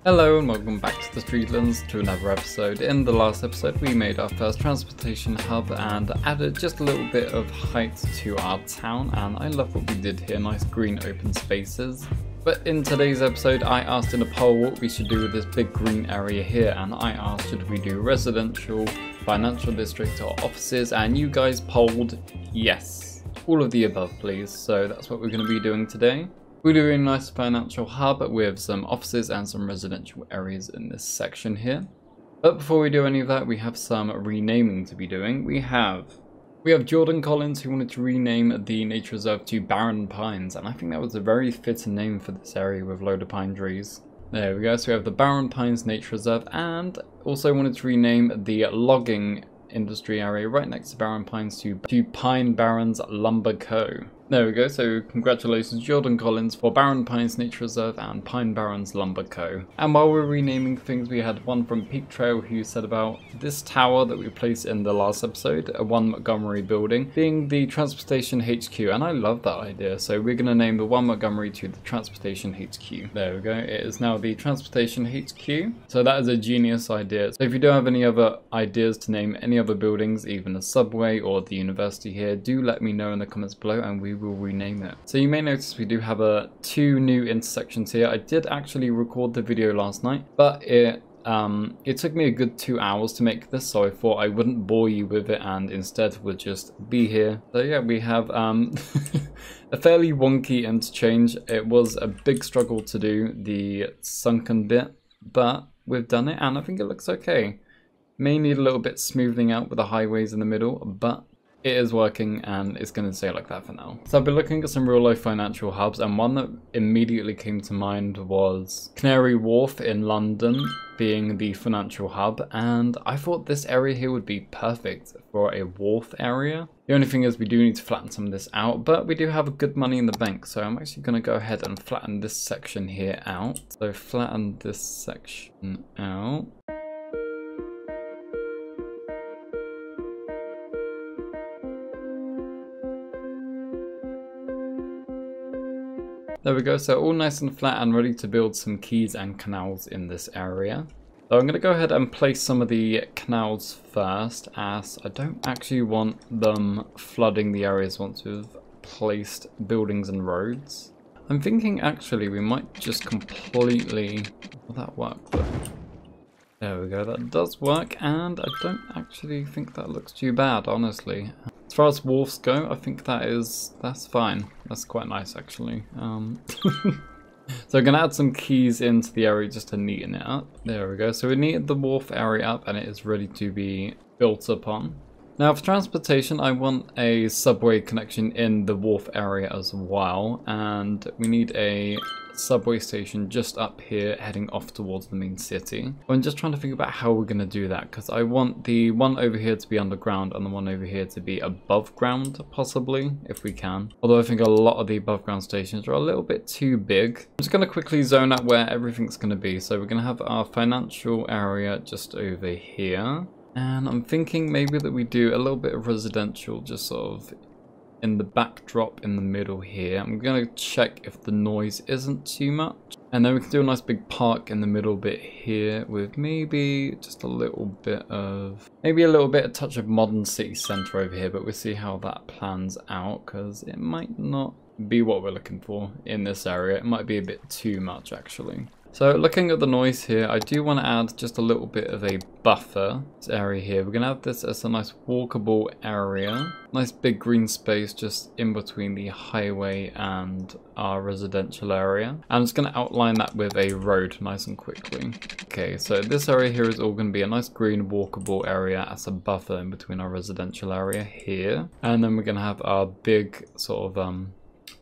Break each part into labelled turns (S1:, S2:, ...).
S1: Hello and welcome back to the Streadlands to another episode. In the last episode we made our first transportation hub and added just a little bit of height to our town, and I love what we did here, nice green open spaces. But in today's episode I asked in a poll what we should do with this big green area here, and I asked should we do residential, financial district or offices, and you guys polled yes. All of the above please, so that's what we're going to be doing today. We're doing a nice financial hub with some offices and some residential areas in this section here. But before we do any of that, we have some renaming to be doing. We have Jordan Collins, who wanted to rename the nature reserve to Barren Pines, and I think that was a very fitting name for this area with a load of pine trees. There we go, so we have the Barren Pines Nature Reserve, and also wanted to rename the logging industry area right next to Barren Pines to Pine Barrens Lumber Co. There we go, so congratulations Jordan Collins for Barren Pines Nature Reserve and Pine Barrens Lumber Co. And while we're renaming things, we had one from Peak Trail who said about this tower that we placed in the last episode, a 1 Montgomery building, being the Transportation HQ, and I love that idea, so we're going to name the 1 Montgomery to the Transportation HQ. There we go, it is now the Transportation HQ, so that is a genius idea. So if you do have any other ideas to name any other buildings, even a subway or the university here, do let me know in the comments below and we will rename it. So you may notice we do have two new intersections here. I did actually record the video last night, but it took me a good 2 hours to make this, so I thought I wouldn't bore you with it and instead would just be here. So yeah, we have a fairly wonky interchange. It was a big struggle to do the sunken bit, but we've done it and I think it looks okay. May need a little bit smoothing out with the highways in the middle, but it is working and it's going to stay like that for now. So I've been looking at some real life financial hubs, and one that immediately came to mind was Canary Wharf in London being the financial hub, and I thought this area here would be perfect for a wharf area. The only thing is we do need to flatten some of this out, but we do have good money in the bank, so I'm actually going to go ahead and flatten this section here out. So flatten this section out. There we go, so all nice and flat and ready to build some quays and canals in this area. So I'm going to go ahead and place some of the canals first, as I don't actually want them flooding the areas once we've placed buildings and roads. I'm thinking actually we might just completely... Will that work though? There we go, that does work, and I don't actually think that looks too bad, honestly. As far as wharfs go, I think that's fine. That's quite nice actually. So I'm going to add some keys into the area just to neaten it up. There we go. So we neatened the wharf area up and it is ready to be built upon. Now for transportation, I want a subway connection in the wharf area as well. And we need a subway station just up here heading off towards the main city. I'm just trying to think about how we're going to do that, because I want the one over here to be underground and the one over here to be above ground, possibly, if we can. Although I think a lot of the above ground stations are a little bit too big. I'm just going to quickly zone out where everything's going to be. So we're going to have our financial area just over here. And I'm thinking maybe that we do a little bit of residential just sort of in the backdrop in the middle here. I'm going to check if the noise isn't too much. And then we can do a nice big park in the middle bit here with maybe just a little bit of... Maybe a little bit of touch of modern city centre over here, but we'll see how that plans out, because it might not be what we're looking for in this area. It might be a bit too much actually. So looking at the noise here, I do want to add just a little bit of a buffer. This area here, we're going to have this as a nice walkable area. Nice big green space just in between the highway and our residential area. I'm just going to outline that with a road nice and quickly. Okay, so this area here is all going to be a nice green walkable area as a buffer in between our residential area here. And then we're going to have our big sort of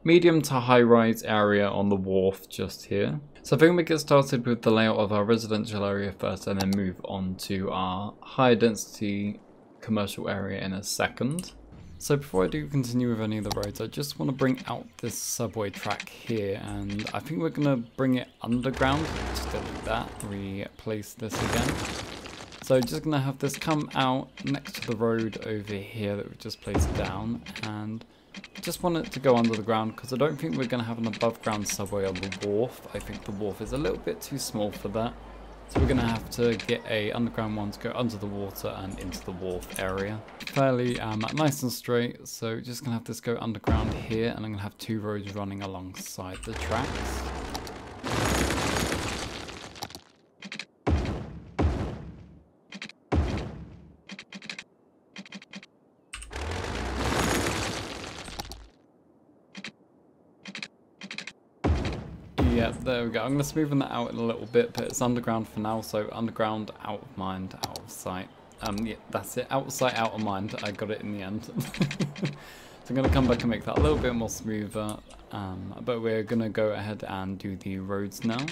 S1: medium to high rise area on the wharf just here. So I think we get started with the layout of our residential area first and then move on to our high density commercial area in a second. So before I do continue with any of the roads, I just want to bring out this subway track here, and I think we're going to bring it underground. Just delete that, replace this again. So just going to have this come out next to the road over here that we've just placed down, and just want it to go under the ground because I don't think we're going to have an above ground subway on the wharf. I think the wharf is a little bit too small for that. So we're going to have to get a underground one to go under the water and into the wharf area. Fairly nice and straight, so just going to have this go underground here, and I'm going to have 2 roads running alongside the tracks. Yeah, there we go. I'm going to smoothen that out in a little bit, but it's underground for now, so underground, out of mind, out of sight. Yeah, that's it. Out of sight, out of mind. I got it in the end. So I'm going to come back and make that a little bit more smoother, but we're going to go ahead and do the roads now.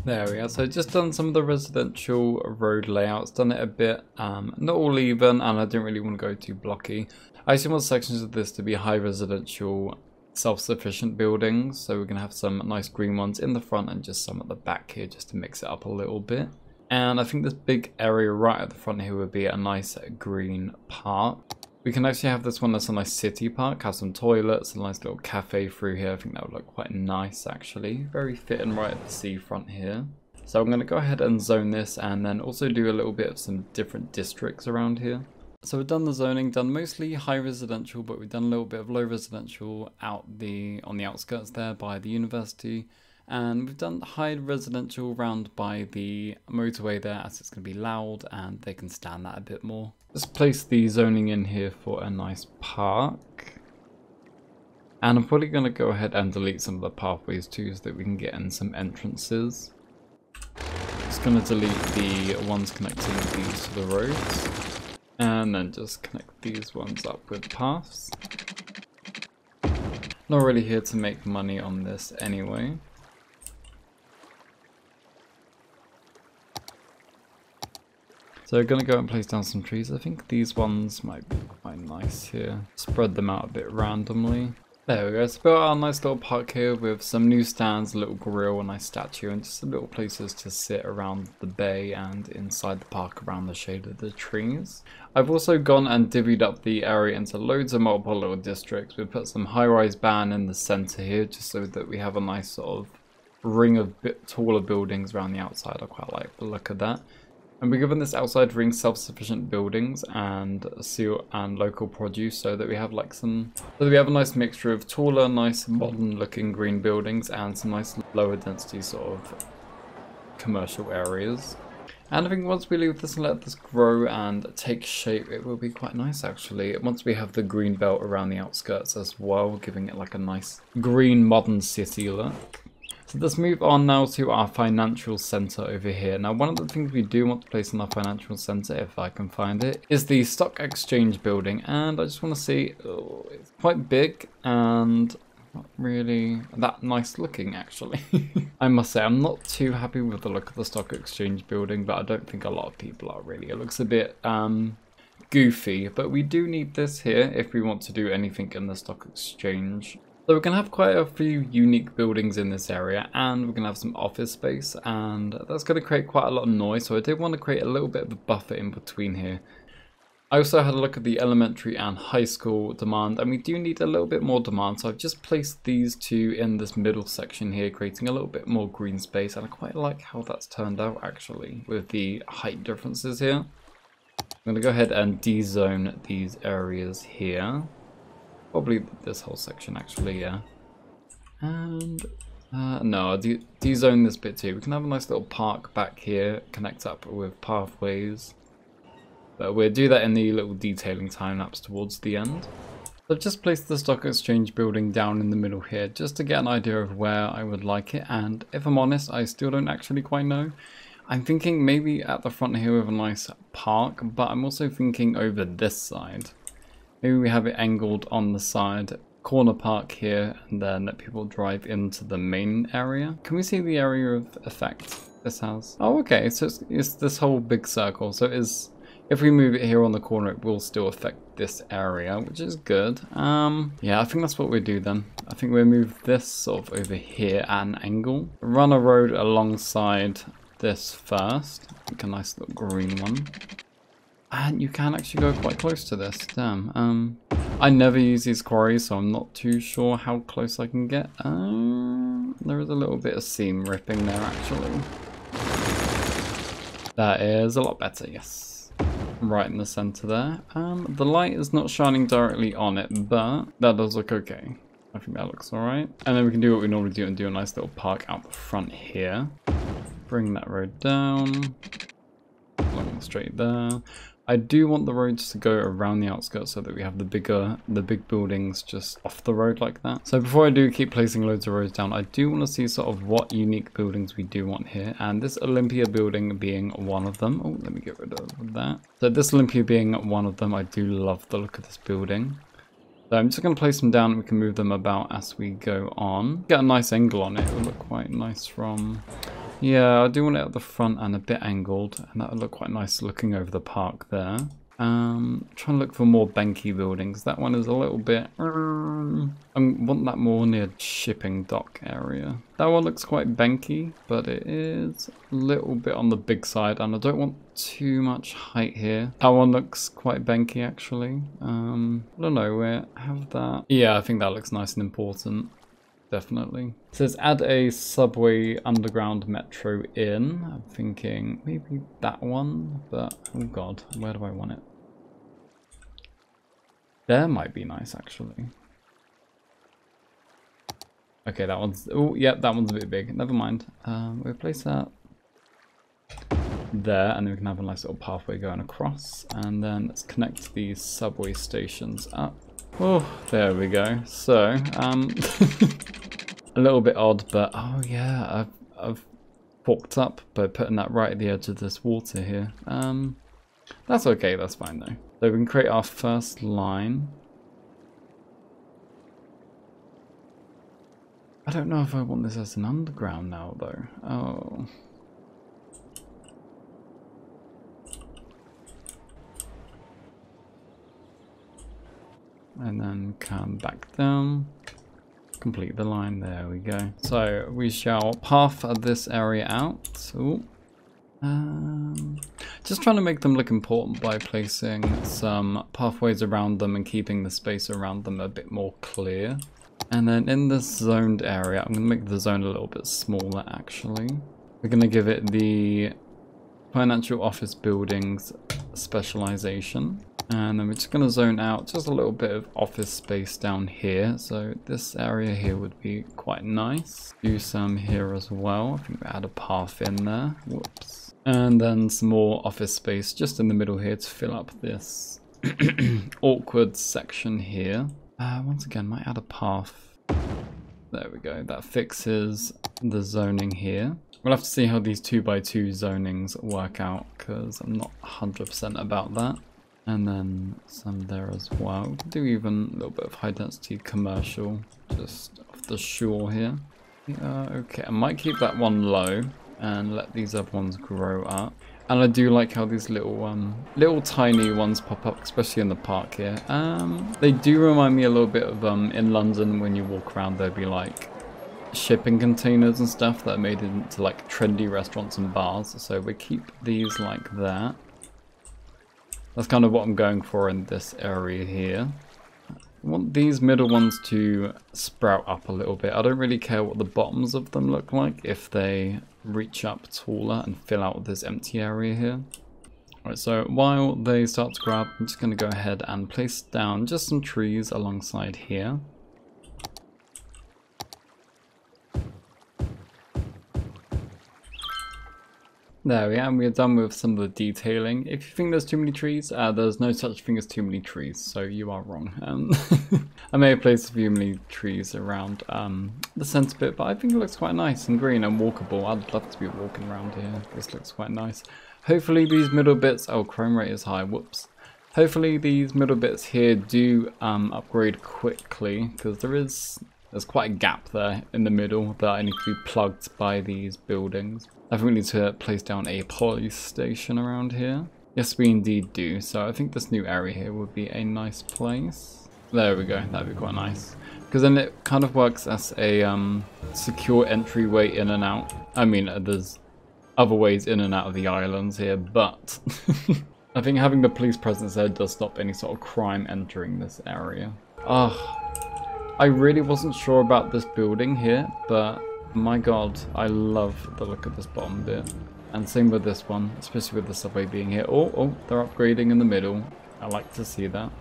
S1: There we are. So just done some of the residential road layouts, done it a bit, not all even, and I didn't really want to go too blocky. I actually want sections of this to be high residential, self-sufficient buildings. So we're going to have some nice green ones in the front and just some at the back here just to mix it up a little bit. And I think this big area right at the front here would be a nice green park. We can actually have this one as a nice city park, have some toilets, a nice little cafe through here. I think that would look quite nice actually. Very fitting right at the seafront here. So I'm going to go ahead and zone this and then also do a little bit of some different districts around here. So we've done the zoning, done mostly high residential, but we've done a little bit of low residential on the outskirts there by the university. And we've done high residential round by the motorway there, as it's going to be loud and they can stand that a bit more. Let's place the zoning in here for a nice park. And I'm probably going to go ahead and delete some of the pathways too so that we can get in some entrances. Just going to delete the ones connecting these to the roads. And then just connect these ones up with paths. Not really here to make money on this anyway. So we're going to go and place down some trees. I think these ones might be quite nice here. Spread them out a bit randomly. There we go. So built our nice little park here with some new stands, a little grill, a nice statue, and just some little places to sit around the bay and inside the park around the shade of the trees. I've also gone and divvied up the area into loads of multiple little districts. We've put some high-rise ban in the center here just so that we have a nice sort of ring of bit taller buildings around the outside. I quite like the look of that. And we're given this outside ring self-sufficient buildings and seal and local produce so that we have like a nice mixture of taller, nice modern looking green buildings and some nice lower density sort of commercial areas. And I think once we leave this and let this grow and take shape, it will be quite nice actually. Once we have the green belt around the outskirts as well, giving it like a nice green modern city look. So let's move on now to our financial center over here. Now, one of the things we do want to place in our financial center, if I can find it, is the stock exchange building. And I just want to see, it's quite big and not really that nice looking actually. I must say, I'm not too happy with the look of the stock exchange building, but I don't think a lot of people are really. It looks a bit goofy, but we do need this here if we want to do anything in the stock exchange. So we're going to have quite a few unique buildings in this area, and we're going to have some office space, and that's going to create quite a lot of noise, so I did want to create a little bit of a buffer in between here. I also had a look at the elementary and high school demand, and we do need a little bit more demand, so I've just placed these two in this middle section here, creating a little bit more green space, and I quite like how that's turned out actually, with the height differences here. I'm going to go ahead and dezone these areas here. Probably this whole section actually, yeah. And No, I'll de-zone this bit too. We can have a nice little park back here, connect up with pathways. But we'll do that in the little detailing time lapse towards the end. So I've just placed the stock exchange building down in the middle here, just to get an idea of where I would like it. And if I'm honest, I still don't actually quite know. I'm thinking maybe at the front here with a nice park, but I'm also thinking over this side. Maybe we have it angled on the side, corner park here, and then let people drive into the main area. Can we see the area of effect this has? Oh, okay, so it's this whole big circle. So it is, if we move it here on the corner, it will still affect this area, which is good. Yeah, I think that's what we do then. I think we'll move this sort of over here at an angle. Run a road alongside this first. Make a nice little green one. And you can actually go quite close to this, damn. I never use these quarries, so I'm not too sure how close I can get. There is a little bit of seam ripping there, actually. That is a lot better, yes. Right in the center there. The light is not shining directly on it, but that does look okay. I think that looks alright. And then we can do what we normally do and do a nice little park out the front here. Bring that road down. Along straight there. I do want the roads to go around the outskirts so that we have the big buildings just off the road like that. So before I do keep placing loads of roads down, I do want to see sort of what unique buildings we do want here. And this Olympia building being one of them. Oh, let me get rid of that. So this Olympia being one of them, I do love the look of this building. So I'm just going to place them down and we can move them about as we go on. Get a nice angle on it. It will look quite nice from... Yeah, I do want it at the front and a bit angled, and that would look quite nice looking over the park there. Trying to look for more banky buildings. That one is a little bit... I want that more near shipping dock area. That one looks quite banky, but it is a little bit on the big side, and I don't want too much height here. That one looks quite banky, actually. I don't know, where have that... Yeah, I think that looks nice and important. Definitely. It says add a subway underground metro in. I'm thinking maybe that one, but oh god, where do I want it? There might be nice actually. Okay, that one's, oh yeah, that one's a bit big. Never mind. We'll place that there, and then we can have a nice little pathway going across, and then let's connect these subway stations up. Oh, there we go. So, a little bit odd, but oh yeah, I've fucked up by putting that right at the edge of this water here. That's okay, that's fine though. So we can create our first line. I don't know if I want this as an underground now though. Oh. And then come back down. Complete the line, there we go. So we shall path this area out. Ooh. Just trying to make them look important by placing some pathways around them and keeping the space around them a bit more clear. And then in this zoned area, I'm going to make the zone a little bit smaller actually. We're going to give it the financial office buildings specialization. And then we're just going to zone out just a little bit of office space down here. So this area here would be quite nice. Do some here as well. I think we add a path in there. Whoops. And then some more office space just in the middle here to fill up this awkward section here. Once again, might add a path. There we go. That fixes the zoning here. We'll have to see how these 2x2 zonings work out because I'm not 100% about that. And then some there as well. We can do even a little bit of high density commercial just off the shore here. Okay, I might keep that one low and let these other ones grow up. And I do like how these little tiny ones pop up, especially in the park here. They do remind me a little bit of in London when you walk around, there'd be like shipping containers and stuff that are made into like trendy restaurants and bars. So we keep these like that. That's kind of what I'm going for in this area here. I want these middle ones to sprout up a little bit. I don't really care what the bottoms of them look like if they reach up taller and fill out this empty area here. Alright, so while they start to grow up, I'm just going to go ahead and place down just some trees alongside here. There we are, and we're done with some of the detailing. If you think there's too many trees, there's no such thing as too many trees, so you are wrong. I may have placed a few many trees around the centre bit, but I think it looks quite nice and green and walkable. I'd love to be walking around here. This looks quite nice. Hopefully these middle bits, oh, crime rate is high, whoops. Hopefully these middle bits here do upgrade quickly, because there's quite a gap there in the middle that I need to be plugged by these buildings. I think we need to place down a police station around here. Yes, we indeed do. So I think this new area here would be a nice place. There we go. That'd be quite nice. Because then it kind of works as a secure entryway in and out. I mean, there's other ways in and out of the islands here, but I think having the police presence there does stop any sort of crime entering this area. I really wasn't sure about this building here, but my god, I love the look of this bottom bit. And same with this one, especially with the subway being here. Oh, they're upgrading in the middle. I like to see that.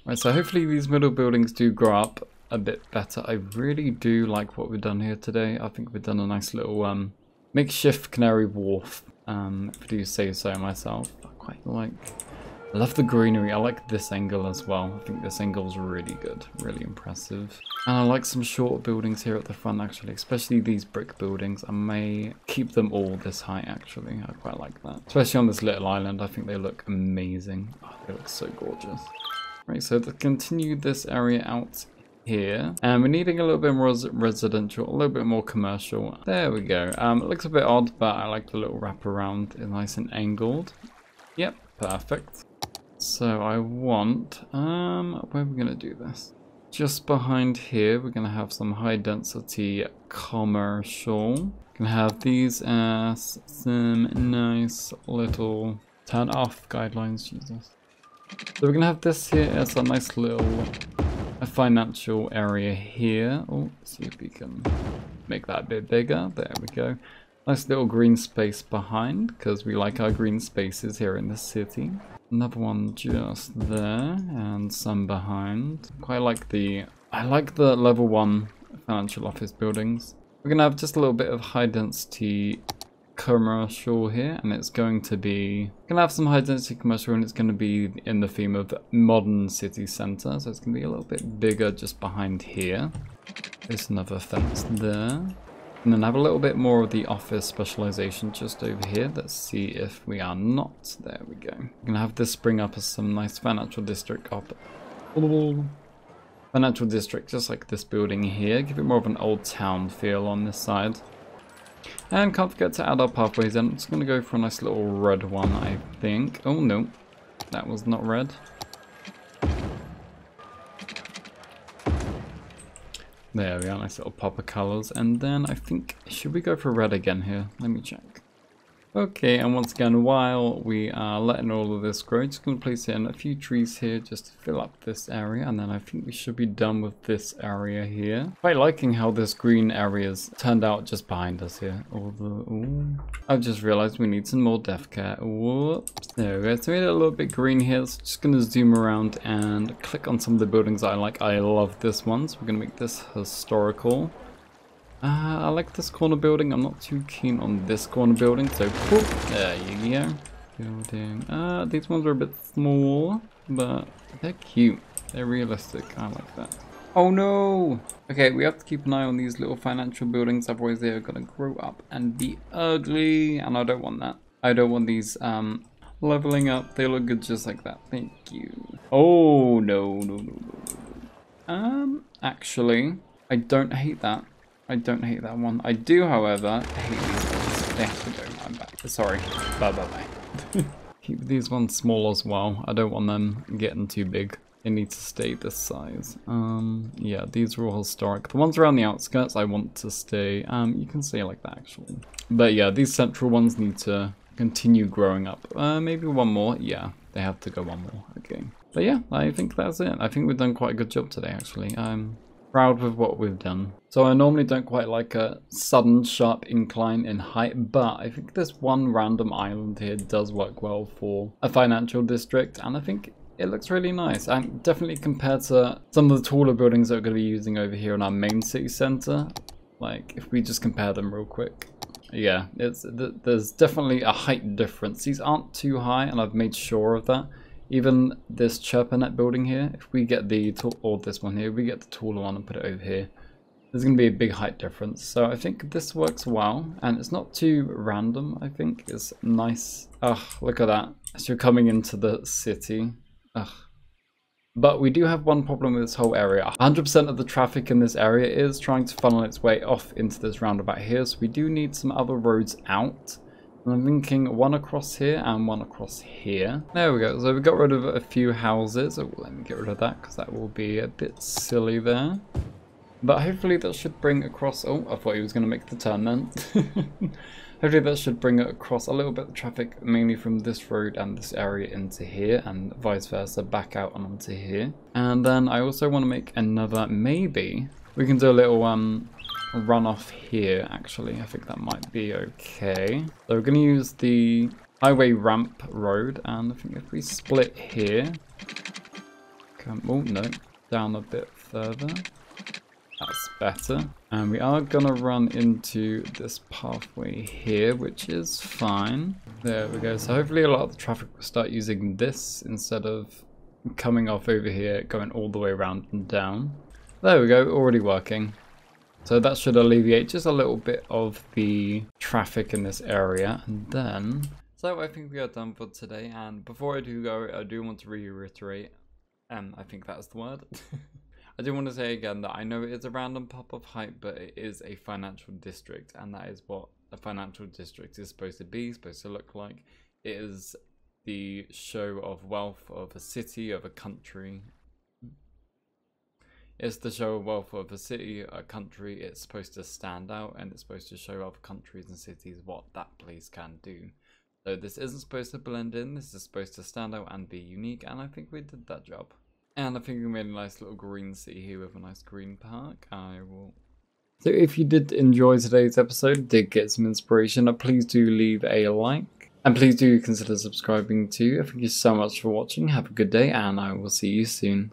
S1: Right, so hopefully these middle buildings do grow up a bit better. I really do like what we've done here today. I think we've done a nice little makeshift Canary wharf, if I do say so myself. I love the greenery. I like this angle as well. I think this angle is really good, really impressive. And I like some short buildings here at the front actually, especially these brick buildings. I may keep them all this height actually. I quite like that. Especially on this little island, I think they look amazing. Oh, they look so gorgeous. Right, so to continue this area out here, and we're needing a little bit more residential, a little bit more commercial. There we go. It looks a bit odd, but I like the little wraparound. It's nice and angled. Yep, perfect. So I want, where are we going to do this? Just behind here, we're going to have some high density commercial. Going to have these as some nice little turn off guidelines, Jesus. So we're going to have this here as a nice little financial area here. Oh, see if we can make that a bit bigger. There we go. Nice little green space behind, because we like our green spaces here in the city. Another one just there, and some behind. I like the level 1 financial office buildings. We're gonna have just a little bit of high density commercial here, and it's going to be have some high density commercial, and it's going to be in the theme of modern city center. So it's going to be a little bit bigger just behind here. There's another fence there. And then have a little bit more of the office specialization just over here. Let's see if we are not. There we go. We're going to have this spring up as some nice financial district up. Financial district, just like this building here. Give it more of an old town feel on this side. And can't forget to add our pathways in. I'm just going to go for a nice little red one, I think. Oh no, that was not red. There we are, nice little pop of colours. And then I think, should we go for red again here? Let me check. Okay, and once again, while we are letting all of this grow, just going to place in a few trees here just to fill up this area, and then I think we should be done with this area here. Quite liking how this green area's turned out just behind us here. I've just realized we need some more death care. Whoops. There we go. So we made it a little bit green here. So just going to zoom around and click on some of the buildings I like. I love this one, so we're going to make this historical. I like this corner building. I'm not too keen on this corner building, so whoop, there you go. Building. These ones are a bit small, but they're cute. They're realistic. I like that. Oh no! Okay, we have to keep an eye on these little financial buildings, otherwise they are gonna grow up and be ugly, and I don't want that. I don't want these leveling up. They look good just like that. Thank you. Oh no. Actually, I don't hate that. I don't hate that one. I do, however, hate these ones. They have to go. I'm back. Sorry. Bye. Keep these ones small as well. I don't want them getting too big. They need to stay this size. Yeah, these are all historic. The ones around the outskirts I want to stay. You can stay like that actually. But yeah, these central ones need to continue growing up. Maybe one more. Yeah, they have to go one more. Okay. But yeah, I think that's it. I think we've done quite a good job today actually. I'm proud with what we've done. So I normally don't quite like a sudden sharp incline in height, but I think this one random island here does work well for a financial district, and I think it looks really nice. And definitely compared to some of the taller buildings that we're going to be using over here in our main city center, like if we just compare them real quick. Yeah, there's definitely a height difference. These aren't too high, and I've made sure of that. Even this chirpernet building here, if we get the tall, or this one here, we get the taller one and put it over here, there's going to be a big height difference. So I think this works well, and it's not too random. I think it's nice. Ugh, look at that. As you're coming into the city. Ugh. But we do have one problem with this whole area. 100% of the traffic in this area is trying to funnel its way off into this roundabout here. So we do need some other roads out. And I'm thinking one across here and one across here. There we go. So we got rid of a few houses. Oh, let me get rid of that because that will be a bit silly there. But hopefully that should bring across... Oh, I thought he was going to make the turn then. Hopefully that should bring it across a little bit of traffic, mainly from this road and this area into here, and vice versa, back out and onto here. And then I also want to make another, maybe we can do a little runoff here, actually. I think that might be okay. So we're going to use the highway ramp road, and I think if we split here, oh no, down a bit further. That's better. And we are going to run into this pathway here, which is fine. There we go. So hopefully a lot of the traffic will start using this instead of coming off over here, going all the way around and down. There we go, already working. So that should alleviate just a little bit of the traffic in this area. And then, so I think we are done for today. And before I do go, I do want to reiterate, I think that's the word. I do want to say again that I know it is a random pop of height, but it is a financial district, and that is what a financial district is supposed to be, supposed to look like. It is the show of wealth of a city, of a country. It's the show of wealth of a city, a country. It's supposed to stand out, and it's supposed to show other countries and cities what that place can do. So this isn't supposed to blend in, this is supposed to stand out and be unique, and I think we did that job. And I think we made a nice little green city here with a nice green park. So if you did enjoy today's episode, did get some inspiration, please do leave a like. And please do consider subscribing too. Thank you so much for watching. Have a good day, and I will see you soon.